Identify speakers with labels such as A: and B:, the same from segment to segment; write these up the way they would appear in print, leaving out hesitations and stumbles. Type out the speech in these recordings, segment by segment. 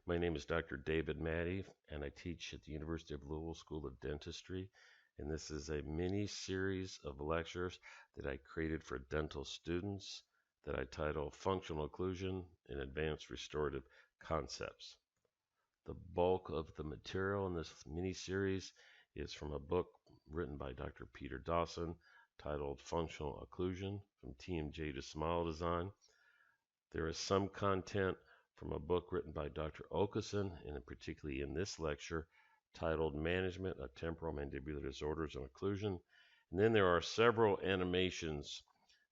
A: My name is Dr. David Matty, and I teach at the University of Louisville School of Dentistry. And this is a mini series of lectures that I created for dental students that I title Functional Occlusion and Advanced Restorative Concepts. The bulk of the material in this mini series is from a book written by Dr. Peter Dawson titled Functional Occlusion from TMJ to Smile Design. There is some content from a book written by Dr. Occlusion, and particularly in this lecture, titled Management of Temporal Mandibular Disorders and Occlusion. And then there are several animations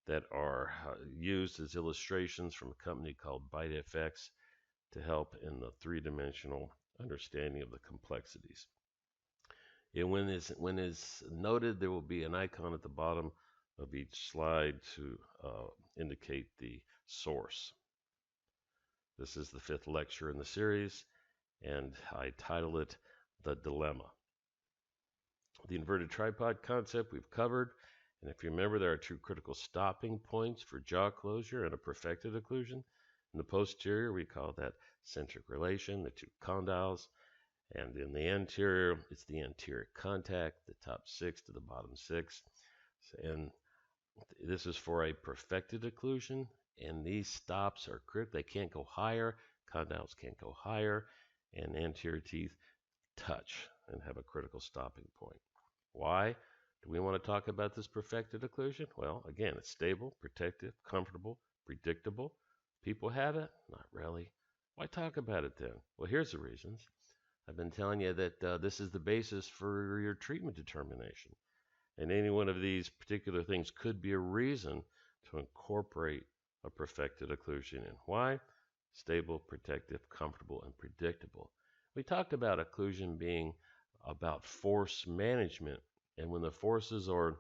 A: that are used as illustrations from a company called BiteFX to help in the three-dimensional understanding of the complexities. And when it's noted, there will be an icon at the bottom of each slide to indicate the source. This is the 5th lecture in the series, and I title it The Dilemma. The inverted tripod concept we've covered, and if you remember, there are 2 critical stopping points for jaw closure and a perfected occlusion. In the posterior, we call that centric relation, the 2 condyles, and in the anterior, it's the anterior contact, the top 6 to the bottom 6. And this is for a perfected occlusion, and these stops are critical. They can't go higher, condyles can't go higher, and anterior teeth touch and have a critical stopping point. Why do we want to talk about this perfected occlusion? Well, again, it's stable, protective, comfortable, predictable. People have it? Not really. Why talk about it then? Well, here's the reasons. I've been telling you that this is the basis for your treatment determination. And any one of these particular things could be a reason to incorporate a perfected occlusion in. Why? Stable, protective, comfortable, and predictable. We talked about occlusion being about force management, and when the forces are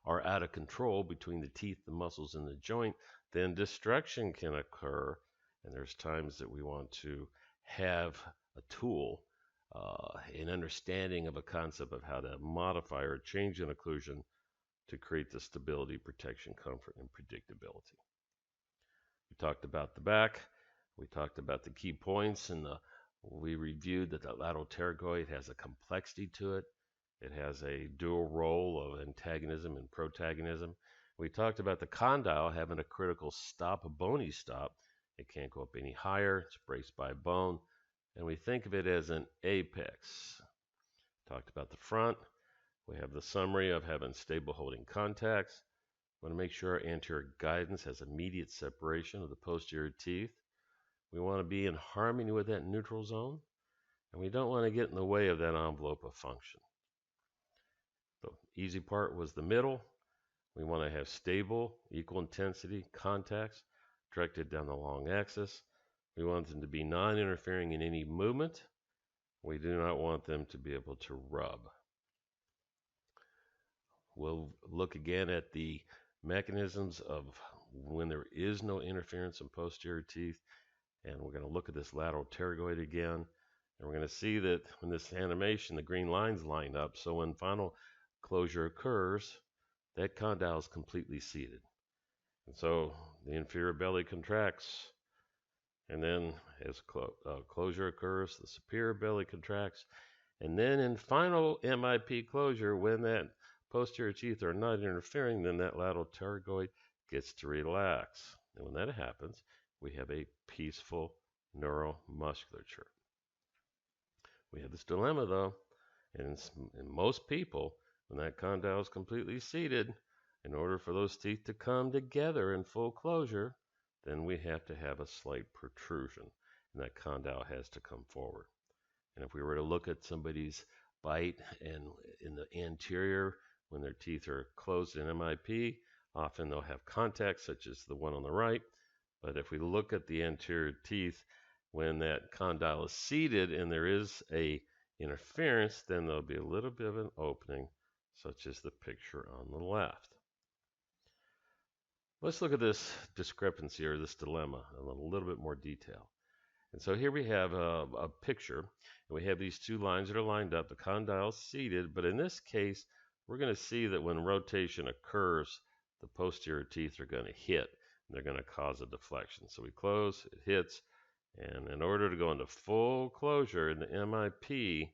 A: out of control between the teeth, the muscles, and the joint, then destruction can occur, and there's times that we want to have a tool, an understanding of a concept of how to modify or change an occlusion to create the stability, protection, comfort, and predictability. We talked about the back. We talked about the key points, and we reviewed that the lateral pterygoid has a complexity to it. It has a dual role of antagonism and protagonism. We talked about the condyle having a critical stop, a bony stop. It can't go up any higher. It's braced by bone. And we think of it as an apex. Talked about the front. We have the summary of having stable holding contacts. We want to make sure our anterior guidance has immediate separation of the posterior teeth. We want to be in harmony with that neutral zone, and we don't want to get in the way of that envelope of function. The easy part was the middle. We want to have stable, equal intensity contacts directed down the long axis. We want them to be non-interfering in any movement. We do not want them to be able to rub. We'll look again at the mechanisms of when there is no interference in posterior teeth, and we're going to look at this lateral pterygoid again, and we're going to see that when this animation, the green lines line up, so when final closure occurs, that condyle is completely seated. And so the inferior belly contracts, and then as closure occurs, the superior belly contracts, and then in final MIP closure, when that posterior teeth are not interfering, then that lateral pterygoid gets to relax. And when that happens, we have a peaceful neuromusculature. We have this dilemma, though, and in most people, when that condyle is completely seated, in order for those teeth to come together in full closure, then we have to have a slight protrusion, and that condyle has to come forward. And if we were to look at somebody's bite and in the anterior, when their teeth are closed in MIP, often they'll have contacts such as the one on the right. But if we look at the anterior teeth, when that condyle is seated and there is a interference, then there'll be a little bit of an opening, such as the picture on the left. Let's look at this discrepancy or this dilemma in a little bit more detail. And so here we have a picture, and we have these 2 lines that are lined up. The condyle is seated, but in this case, we're going to see that when rotation occurs, the posterior teeth are going to hit, and they're going to cause a deflection. So we close, it hits, And in order to go into full closure in the MIP,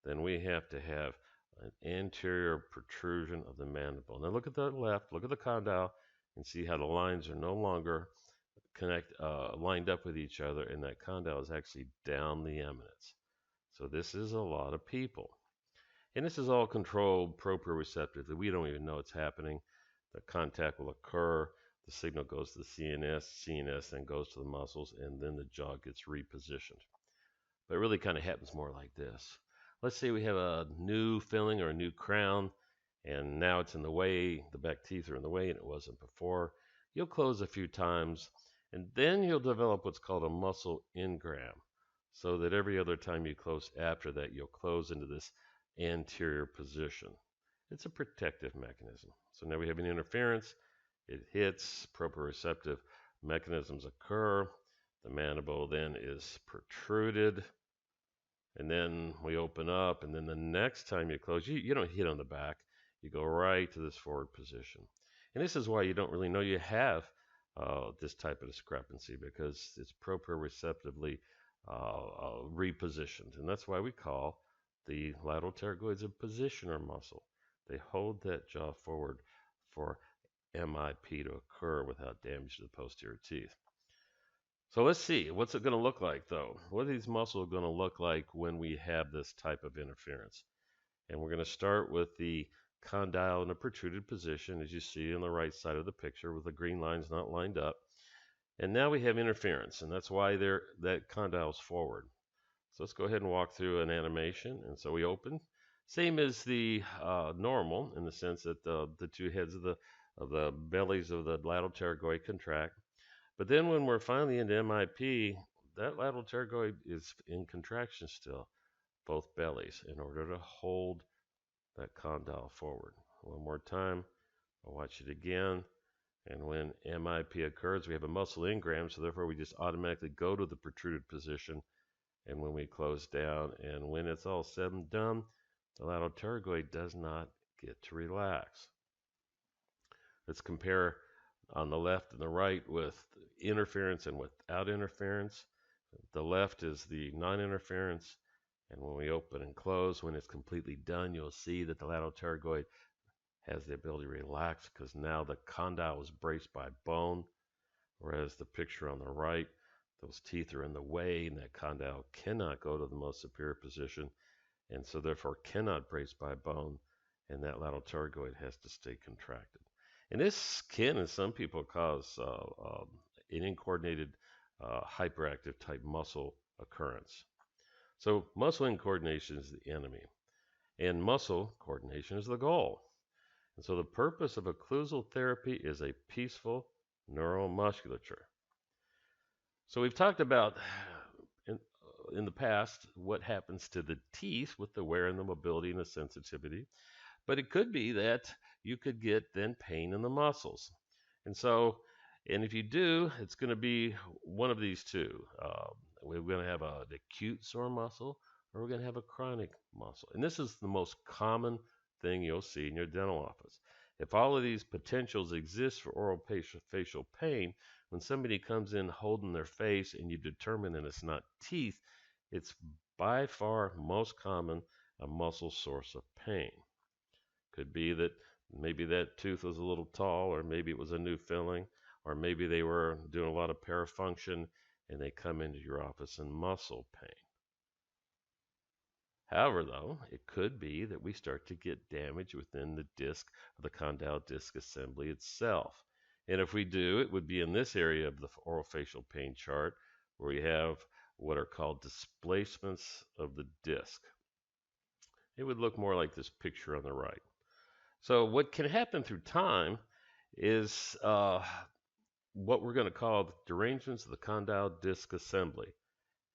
A: then we have to have an anterior protrusion of the mandible. Now look at the left, look at the condyle, and see how the lines are no longer lined up with each other, and that condyle is actually down the eminence. So this is a lot of people. And this is all controlled proprioceptively. We don't even know it's happening. The contact will occur, the signal goes to the CNS then goes to the muscles, and then the jaw gets repositioned. But it really kind of happens more like this. Let's say we have a new filling or a new crown, and now it's in the way, the back teeth are in the way, and it wasn't before. You'll close a few times, and then you'll develop what's called a muscle engram, so that every other time you close after that, you'll close into this anterior position. It's a protective mechanism. So now we have an interference, it hits, proprioceptive mechanisms occur, the mandible then is protruded, and then we open up, and then the next time you close, you don't hit on the back. You go right to this forward position. And this is why you don't really know you have this type of discrepancy, because it's proprioceptively repositioned. And that's why we call the lateral pterygoids a positioner muscle. They hold that jaw forward for MIP to occur without damage to the posterior teeth. So let's see, what's it going to look like though? What are these muscles going to look like when we have this type of interference? And we're going to start with the condyle in a protruded position, as you see on the right side of the picture with the green lines not lined up. And now we have interference, and that's why that condyle is forward. So let's go ahead and walk through an animation. And so we open, same as the normal, in the sense that the two heads of the bellies of the lateral pterygoid contract. But then when we're finally into MIP, that lateral pterygoid is in contraction still, both bellies, in order to hold that condyle forward. One more time, I'll watch it again. And when MIP occurs, we have a muscle engram, so therefore we just automatically go to the protruded position. And when we close down, and when it's all said and done, the lateral pterygoid does not get to relax. Let's compare on the left and the right with interference and without interference. The left is the non-interference, and when we open and close, when it's completely done, you'll see that the lateral pterygoid has the ability to relax, because now the condyle is braced by bone, whereas the picture on the right, those teeth are in the way, and that condyle cannot go to the most superior position, and so therefore cannot brace by bone, and that lateral pterygoid has to stay contracted. And this can, in some people, cause an incoordinated hyperactive type muscle occurrence. So muscle incoordination is the enemy, and muscle coordination is the goal. And so the purpose of occlusal therapy is a peaceful neuromusculature. So we've talked about in the past what happens to the teeth with the wear and the mobility and the sensitivity. But it could be that you could get then pain in the muscles. And so, and if you do, it's going to be one of these two. We're going to have an acute sore muscle, or we're going to have a chronic muscle. And this is the most common thing you'll see in your dental office. If all of these potentials exist for oral facial pain, when somebody comes in holding their face and you determine that it's not teeth, it's by far most common a muscle source of pain. Could be that maybe that tooth was a little tall, or maybe it was a new filling, or maybe they were doing a lot of parafunction and they come into your office in muscle pain. However, though, it could be that we start to get damage within the disc of the condyle disc assembly itself. And if we do, it would be in this area of the orofacial pain chart where we have what are called displacements of the disc. It would look more like this picture on the right. So what can happen through time is what we're going to call the derangements of the condyle disc assembly.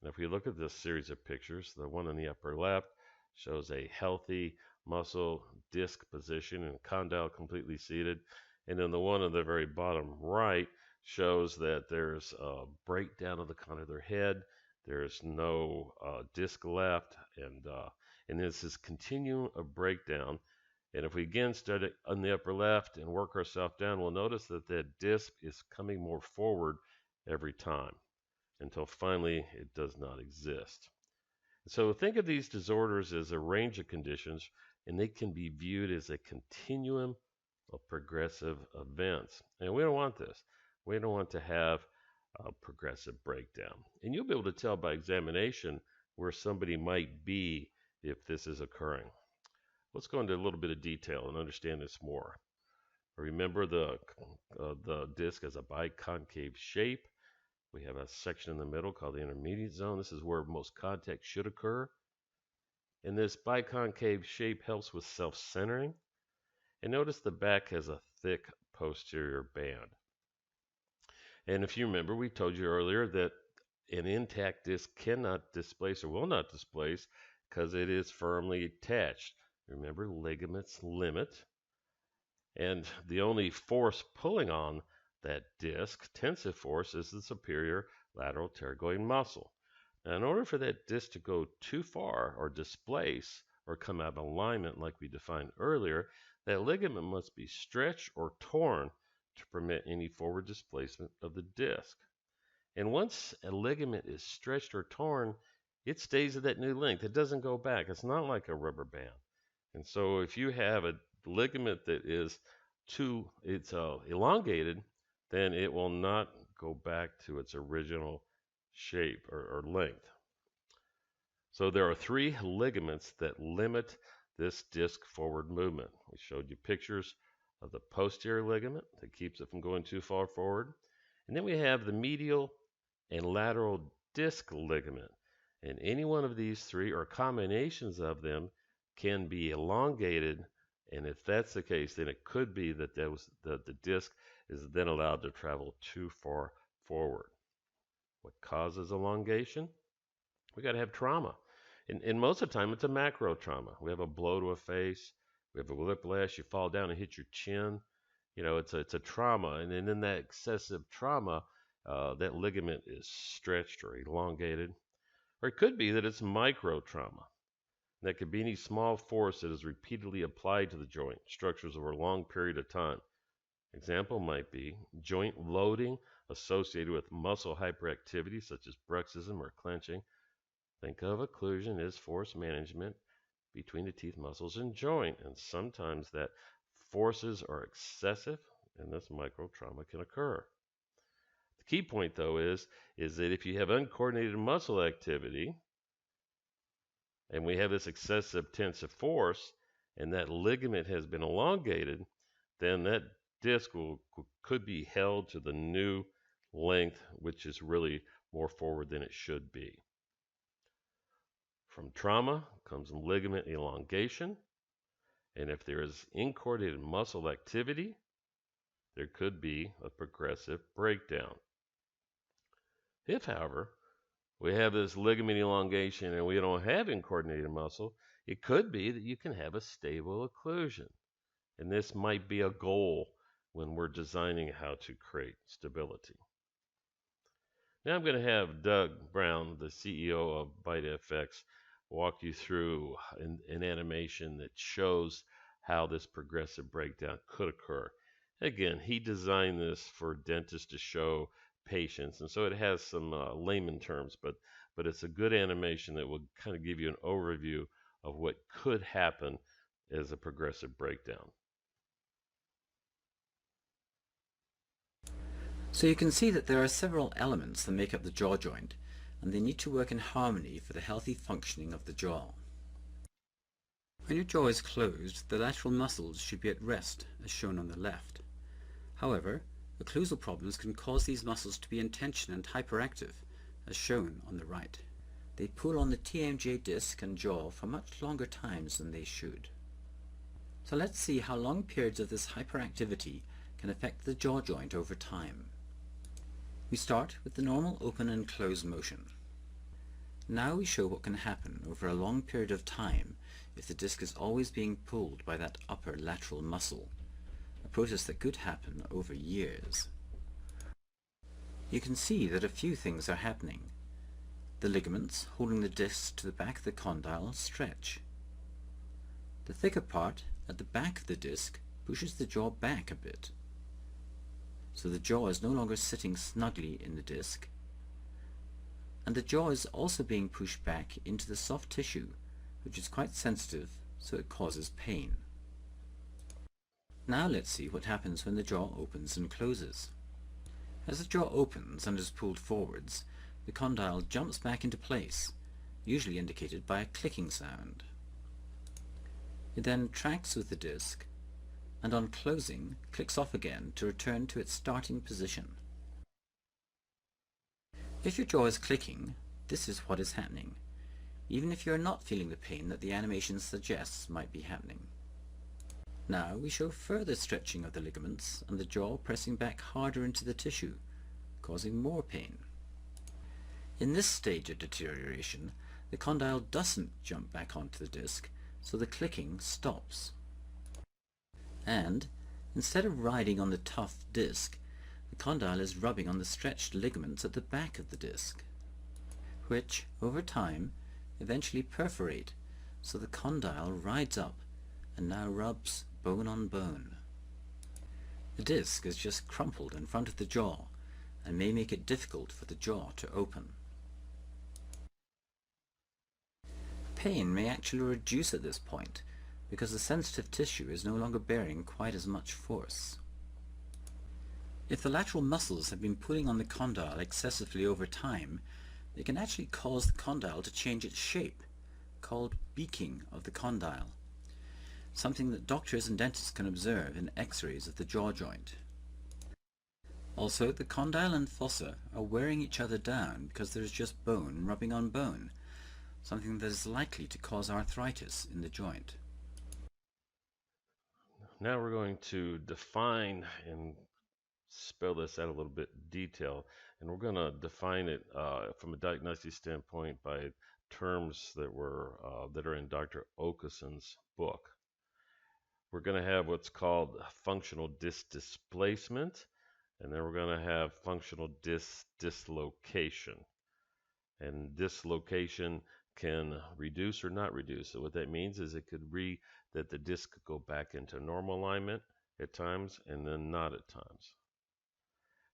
A: And if we look at this series of pictures, the one in the upper left shows a healthy muscle disc position and condyle completely seated. And then the one on the very bottom right shows that there's a breakdown of the condylar head. There's no disc left, and this is continuum of breakdown. And if we again start on the upper left and work ourselves down, we'll notice that the disc is coming more forward every time. until finally it does not exist. So think of these disorders as a range of conditions, and they can be viewed as a continuum of progressive events. And we don't want this. We don't want to have a progressive breakdown. And you'll be able to tell by examination where somebody might be if this is occurring. Let's go into a little bit of detail and understand this more. Remember the disc as a biconcave shape. We have a section in the middle called the intermediate zone. This is where most contact should occur. And this biconcave shape helps with self-centering. And notice the back has a thick posterior band. And if you remember, we told you earlier that an intact disc cannot displace or will not displace because it is firmly attached. Remember, ligaments limit. And the only force pulling on that disc, tensive force, is the superior lateral pterygoid muscle. Now, in order for that disc to go too far or displace or come out of alignment like we defined earlier, that ligament must be stretched or torn to permit any forward displacement of the disc. And once a ligament is stretched or torn, it stays at that new length. It doesn't go back. It's not like a rubber band. And so if you have a ligament that is elongated, then it will not go back to its original shape or length. So there are 3 ligaments that limit this disc forward movement. We showed you pictures of the posterior ligament that keeps it from going too far forward. And then we have the medial and lateral disc ligament. And any one of these 3 or combinations of them can be elongated, and if that's the case, then it could be that the disc is then allowed to travel too far forward. What causes elongation? We got to have trauma. And most of the time, it's a macro trauma. We have a blow to a face, we have a whiplash, you fall down and hit your chin. You know, it's a trauma, and then in that excessive trauma, that ligament is stretched or elongated. Or it could be that it's micro trauma. That could be any small force that is repeatedly applied to the joint structures over a long period of time. Example might be joint loading associated with muscle hyperactivity, such as bruxism or clenching. Think of occlusion as force management between the teeth muscles and joint, and sometimes that forces are excessive, and this micro trauma can occur. The key point, though, is that if you have uncoordinated muscle activity, and we have this excessive tensive force, and that ligament has been elongated, then that disc could be held to the new length, which is really more forward than it should be. From trauma comes ligament elongation, and if there is uncoordinated muscle activity, there could be a progressive breakdown. If, however, we have this ligament elongation and we don't have uncoordinated muscle, it could be that you can have a stable occlusion. And this might be a goal when we're designing how to create stability. Now I'm going to have Doug Brown, the CEO of VitaFX, walk you through an animation that shows how this progressive breakdown could occur. Again, he designed this for dentists to show patients, and so it has some layman terms, but it's a good animation that will kind of give you an overview of what could happen as a progressive breakdown.
B: So you can see that there are several elements that make up the jaw joint, and they need to work in harmony for the healthy functioning of the jaw. When your jaw is closed, the lateral muscles should be at rest, as shown on the left. However, occlusal problems can cause these muscles to be in tension and hyperactive, as shown on the right. They pull on the TMJ disc and jaw for much longer times than they should. So let's see how long periods of this hyperactivity can affect the jaw joint over time. We start with the normal open and close motion. Now we show what can happen over a long period of time if the disc is always being pulled by that upper lateral muscle, a process that could happen over years. You can see that a few things are happening. The ligaments holding the disc to the back of the condyle stretch. The thicker part at the back of the disc pushes the jaw back a bit, so the jaw is no longer sitting snugly in the disc, and the jaw is also being pushed back into the soft tissue, which is quite sensitive, so it causes pain. Now let's see what happens when the jaw opens and closes. As the jaw opens and is pulled forwards, the condyle jumps back into place, usually indicated by a clicking sound. It then tracks with the disc, and on closing clicks off again to return to its starting position. If your jaw is clicking, this is what is happening, even if you are not feeling the pain that the animation suggests might be happening. Now we show further stretching of the ligaments and the jaw pressing back harder into the tissue, causing more pain. In this stage of deterioration, the condyle doesn't jump back onto the disc, so the clicking stops. And, instead of riding on the tough disc, the condyle is rubbing on the stretched ligaments at the back of the disc, which, over time, eventually perforate, so the condyle rides up and now rubs bone on bone. The disc is just crumpled in front of the jaw and may make it difficult for the jaw to open. Pain may actually reduce at this point because the sensitive tissue is no longer bearing quite as much force. If the lateral muscles have been pulling on the condyle excessively over time, they can actually cause the condyle to change its shape, called beaking of the condyle, something that doctors and dentists can observe in x-rays of the jaw joint. Also, the condyle and fossa are wearing each other down because there is just bone rubbing on bone, something that is likely to cause arthritis in the joint.
A: Now we're going to define and spell this out a little bit in detail, and we're going to define it from a diagnostic standpoint by terms that are in Dr. Okeson's book. We're going to have what's called functional disc displacement, and then we're going to have functional disc dislocation. And dislocation can reduce or not reduce. So what that means is it could that the disc could go back into normal alignment at times and then not at times.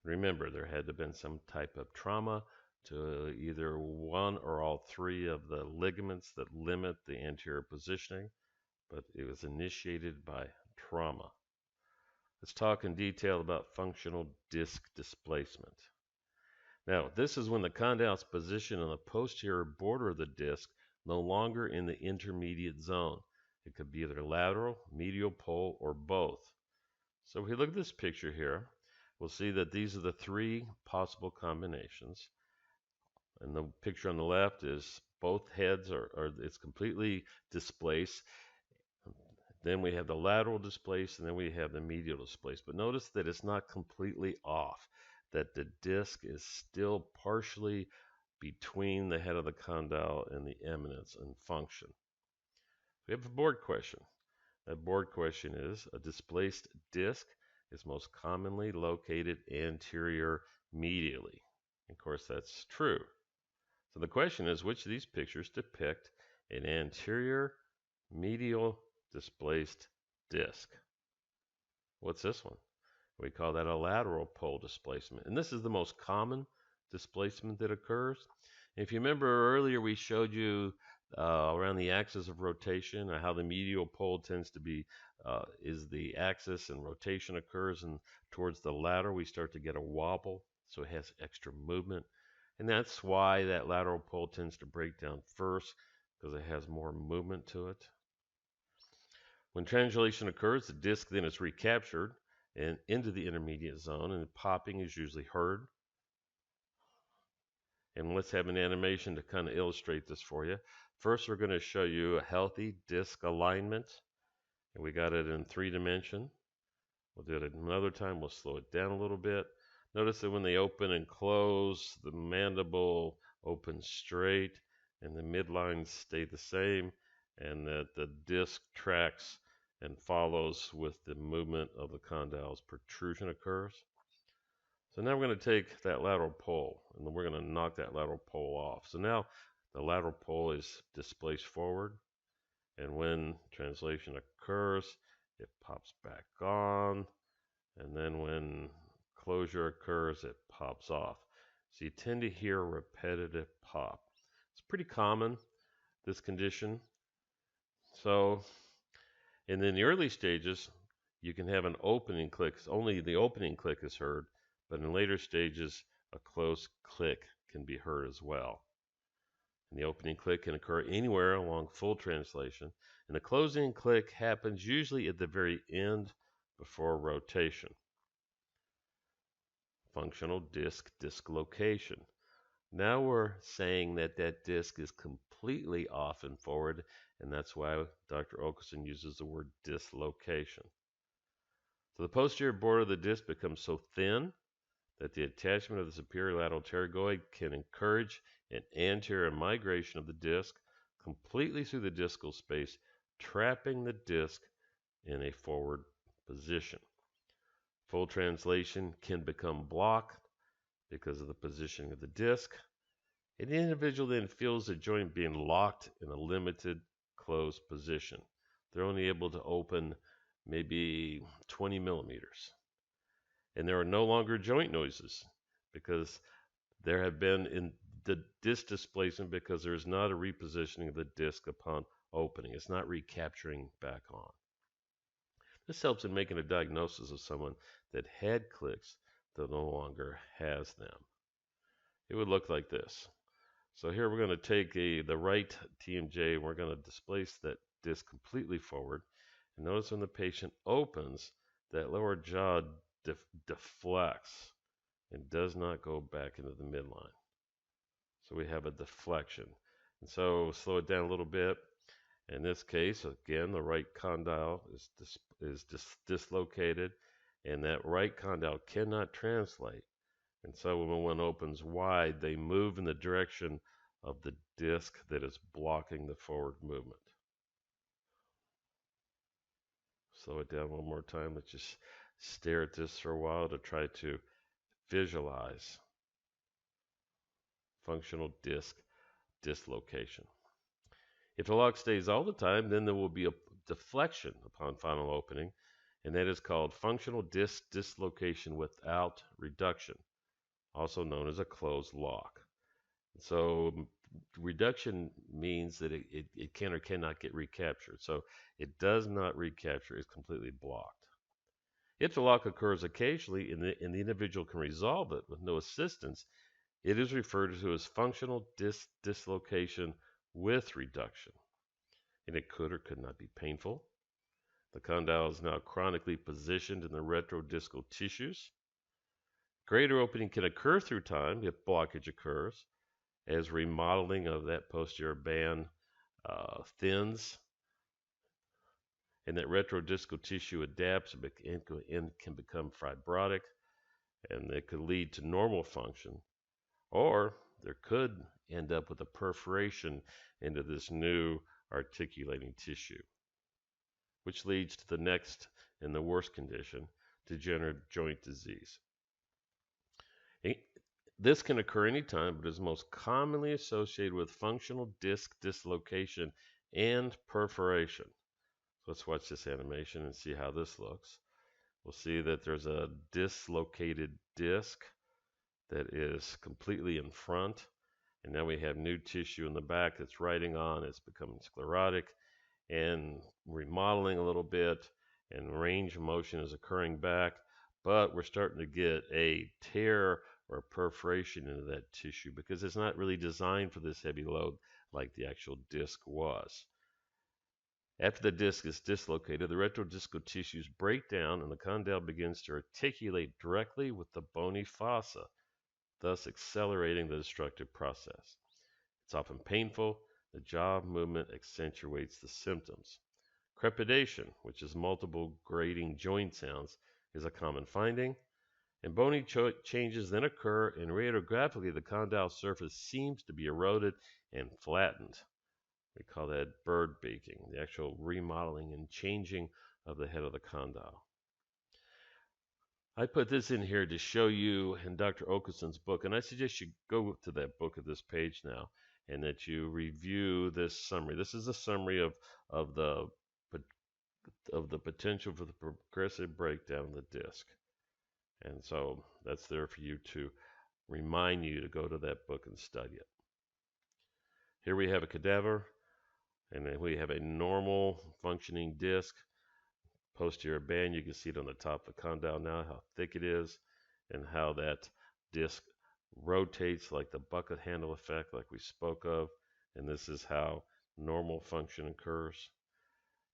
A: Remember, there had to have been some type of trauma to either one or all three of the ligaments that limit the anterior positioning, but it was initiated by trauma. Let's talk in detail about functional disc displacement. Now, this is when the condyle's position on the posterior border of the disc no longer in the intermediate zone. It could be either lateral, medial pole, or both. So if we look at this picture here, we'll see that these are the three possible combinations. And the picture on the left is both heads it's completely displaced. Then we have the lateral displaced, and then we have the medial displaced. But notice that it's not completely off, that the disc is still partially between the head of the condyle and the eminence in function. We have a board question. That board question is, a displaced disc is most commonly located anterior medially. Of course, that's true. So the question is, which of these pictures depict an anterior medial displaced disc? What's this one? We call that a lateral pole displacement. And this is the most common displacement that occurs. If you remember earlier, we showed you around the axis of rotation, how the medial pole tends to be is the axis, and rotation occurs, and towards the lateral we start to get a wobble, so it has extra movement, and that's why that lateral pole tends to break down first, because it has more movement to it. When translation occurs, the disc then is recaptured and into the intermediate zone, and popping is usually heard. And let's have an animation to kind of illustrate this for you. First, we're going to show you a healthy disc alignment, and we got it in 3-dimension. We'll do it another time. We'll slow it down a little bit. Notice that when they open and close, the mandible opens straight and the midlines stay the same, and that the disc tracks and follows with the movement of the condyles. Protrusion occurs. So now we're going to take that lateral pole, and then we're going to knock that lateral pole off. So now the lateral pole is displaced forward, and when translation occurs, it pops back on, and then when closure occurs, it pops off. So you tend to hear a repetitive pop. It's pretty common, this condition. So, and in the early stages, you can have an opening click. Only the opening click is heard, but in later stages, a close click can be heard as well. And the opening click can occur anywhere along full translation, and the closing click happens usually at the very end before rotation. Functional disc dislocation. Now we're saying that that disc is completely off and forward, and that's why Dr. Occlusion uses the word dislocation. So the posterior border of the disc becomes so thin that the attachment of the superior lateral pterygoid can encourage an anterior migration of the disc completely through the discal space, trapping the disc in a forward position. Full translation can become blocked because of the positioning of the disc, and the individual then feels the joint being locked in a limited closed position. They're only able to open maybe 20 millimeters. And there are no longer joint noises because there have been in the disc displacement because there is not a repositioning of the disc upon opening. It's not recapturing back on. This helps in making a diagnosis of someone that had clicks that no longer has them. It would look like this. So here we're going to take the right TMJ and we're going to displace that disc completely forward. And notice when the patient opens, that lower jaw deflects and does not go back into the midline. So we have a deflection. And so slow it down a little bit. In this case, again, the right condyle is dislocated, and that right condyle cannot translate. And so when one opens wide, they move in the direction of the disc that is blocking the forward movement. Slow it down one more time. Let's just stare at this for a while to try to visualize functional disc dislocation. If the lock stays all the time, then there will be a deflection upon final opening, and that is called functional disc dislocation without reduction, also known as a closed lock. So reduction means that it can or cannot get recaptured. So it does not recapture, it's completely blocked. If the lock occurs occasionally and the individual can resolve it with no assistance, it is referred to as functional disc dislocation with reduction. And it could or could not be painful. The condyle is now chronically positioned in the retrodiscal tissues. Greater opening can occur through time if blockage occurs, as remodeling of that posterior band thins, and that retrodiscal tissue adapts and can become fibrotic, and it could lead to normal function, or there could end up with a perforation into this new articulating tissue, which leads to the next and the worst condition, degenerative joint disease. This can occur anytime, but is most commonly associated with functional disc dislocation and perforation. So let's watch this animation and see how this looks. We'll see that there's a dislocated disc that is completely in front, and now we have new tissue in the back that's writing on. It's becoming sclerotic and remodeling a little bit, and range of motion is occurring back, but we're starting to get a tear or perforation into that tissue because it's not really designed for this heavy load like the actual disc was. After the disc is dislocated, the retrodiscal tissues break down and the condyle begins to articulate directly with the bony fossa, thus accelerating the destructive process. It's often painful. The jaw movement accentuates the symptoms. Crepidation, which is multiple grating joint sounds, is a common finding. And bony changes then occur, and radiographically the condyle surface seems to be eroded and flattened. We call that bird beaking, the actual remodeling and changing of the head of the condyle. I put this in here to show you in Dr. Occluson's book, and I suggest you go to that book at this page now, and that you review this summary. This is a summary of the potential for the progressive breakdown of the disc. And so that's there for you to remind you to go to that book and study it. Here we have a cadaver, and then we have a normal functioning disc. Posterior band, you can see it on the top of the condyle now, how thick it is, and how that disc rotates like the bucket handle effect like we spoke of. And this is how normal function occurs.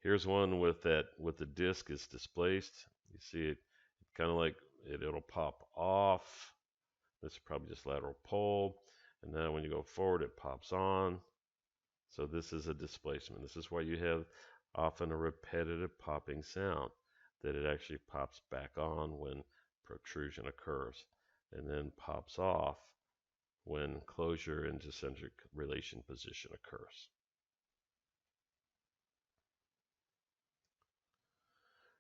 A: Here's one with the disc is displaced. You see it kind of like it'll pop off. This is probably just lateral pull. And now when you go forward, it pops on. So this is a displacement. This is why you have often a repetitive popping sound, that it actually pops back on when protrusion occurs and then pops off when closure into centric relation position occurs.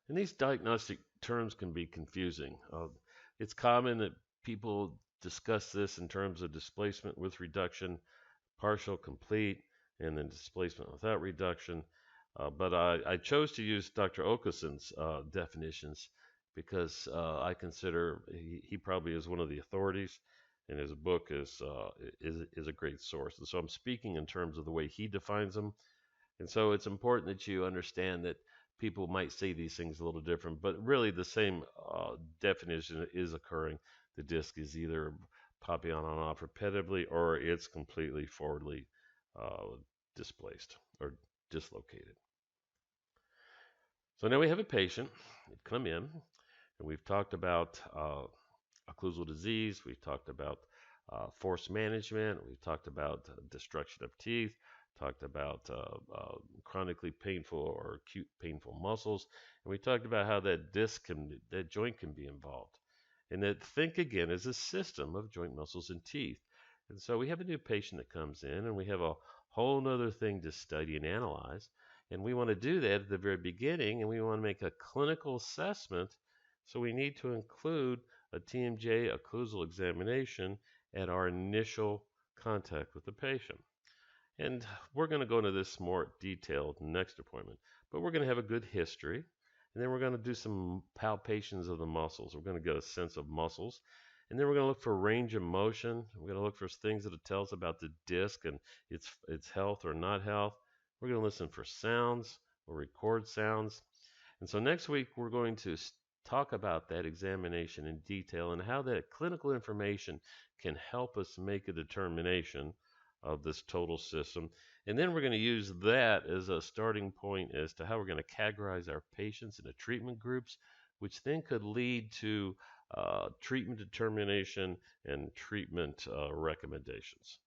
A: And these diagnostic terms can be confusing. It's common that people discuss this in terms of displacement with reduction, partial, complete, and then displacement without reduction. But I chose to use Dr. Occluson's definitions because I consider he probably is one of the authorities, and his book is a great source. And so I'm speaking in terms of the way he defines them. And so it's important that you understand that people might say these things a little different, but really the same definition is occurring. The disc is either popping on and off repetitively, or it's completely forwardly displaced or dislocated. So now we have a patient come in, and we've talked about occlusal disease. We've talked about force management. We've talked about destruction of teeth. Talked about chronically painful or acute painful muscles, and we talked about how that joint can be involved, and that think again is a system of joint muscles and teeth. And so we have a new patient that comes in, and we have a whole other thing to study and analyze, and we want to do that at the very beginning, and we want to make a clinical assessment. So we need to include a TMJ occlusal examination at our initial contact with the patient. And we're going to go into this more detailed next appointment. But we're going to have a good history. And then we're going to do some palpations of the muscles. We're going to get a sense of muscles. And then we're going to look for range of motion. We're going to look for things that it tells about the disc and its health or not health. We're going to listen for sounds or record sounds. And so next week we're going to talk about that examination in detail and how that clinical information can help us make a determination of this total system. And then we're going to use that as a starting point as to how we're going to categorize our patients into treatment groups, which then could lead to treatment determination and treatment recommendations.